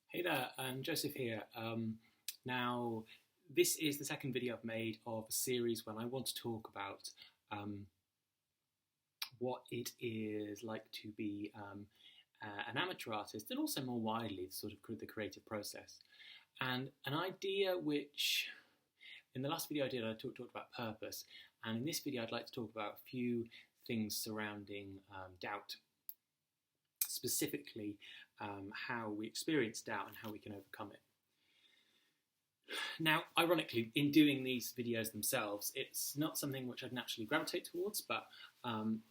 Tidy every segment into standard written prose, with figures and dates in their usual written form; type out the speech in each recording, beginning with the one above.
Hey there, Joseph here. Now, this is the second video I've made of a series when I want to talk about um, what it is like to be an amateur artist and also more widely sort of the creative process. And an idea which, in the last video I did, I talked about purpose, and in this video I'd like to talk about a few things surrounding doubt, specifically how we experience doubt and how we can overcome it. Now, ironically, in doing these videos themselves, it's not something which I'd naturally gravitate towards, but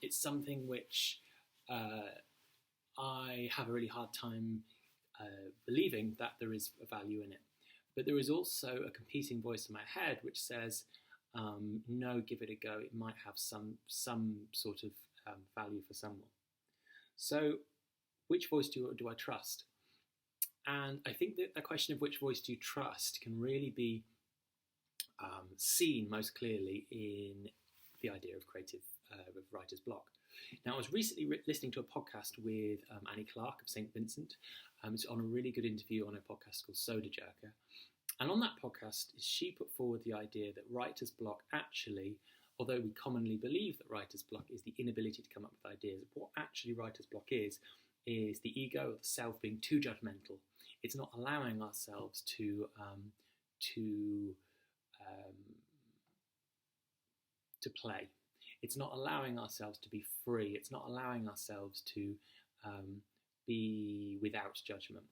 it's something which I have a really hard time believing that there is a value in it. But there is also a competing voice in my head which says, no, give it a go. It might have some sort of value for someone. So, which voice do I trust? And I think that the question of which voice do you trust can really be seen most clearly in the idea of creative writer's block. Now, I was recently listening to a podcast with Annie Clark of St. Vincent. It's on a really good interview on a podcast called Soda Jerker. And on that podcast, she put forward the idea that writer's block actually, although we commonly believe that writer's block is the inability to come up with ideas, what actually writer's block is the ego or the self being too judgmental. It's not allowing ourselves to play. It's not allowing ourselves to be free. It's not allowing ourselves to be without judgment.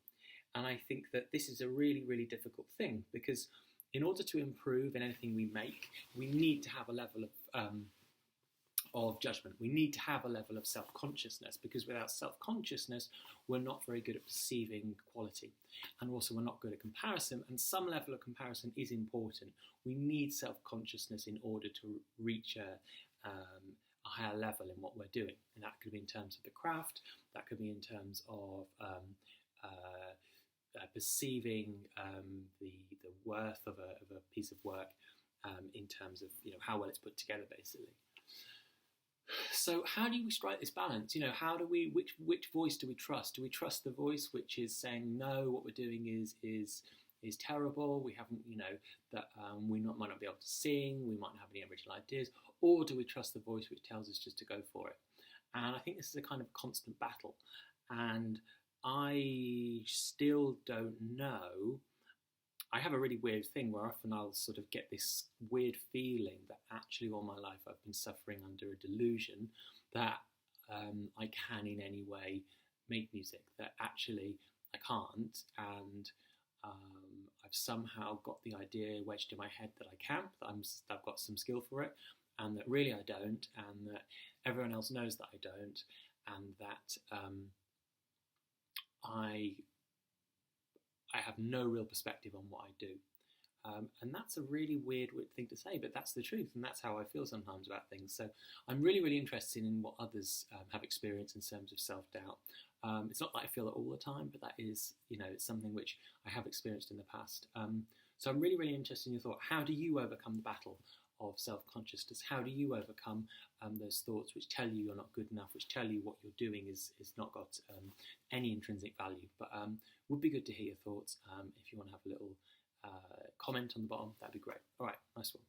And I think that this is a really, really difficult thing, because in order to improve in anything we make, we need to have a level of judgment. We need to have a level of self-consciousness, because without self-consciousness, we're not very good at perceiving quality. And also we're not good at comparison, and some level of comparison is important. We need self-consciousness in order to reach a higher level in what we're doing. And that could be in terms of the craft, that could be in terms of perceiving the worth of a piece of work in terms of how well it's put together, basically. So how do we strike this balance? How do we, which voice do we trust? Do we trust the voice which is saying, no, what we're doing is terrible, we haven't, that we might not be able to sing, we might not have any original ideas? Or do we trust the voice which tells us just to go for it? And I think this is a kind of constant battle. And I still don't know. I have a really weird thing where often I'll sort of get this weird feeling that actually all my life I've been suffering under a delusion that I can in any way make music, that actually I can't, and I've somehow got the idea wedged in my head that I can, that I've got some skill for it, and that really I don't, and that everyone else knows that I don't, and that I have no real perspective on what I do. And that's a really weird thing to say, but that's the truth, and that's how I feel sometimes about things. So I'm really, really interested in what others have experienced in terms of self-doubt. It's not that I feel it all the time, but that is, it's something which I have experienced in the past. So I'm really, really interested in your thought. How do you overcome the battle of self-consciousness? How do you overcome those thoughts which tell you you're not good enough, which tell you what you're doing is not got any intrinsic value? But would be good to hear your thoughts. If you want to have a little comment on the bottom, that'd be great. All right, nice one.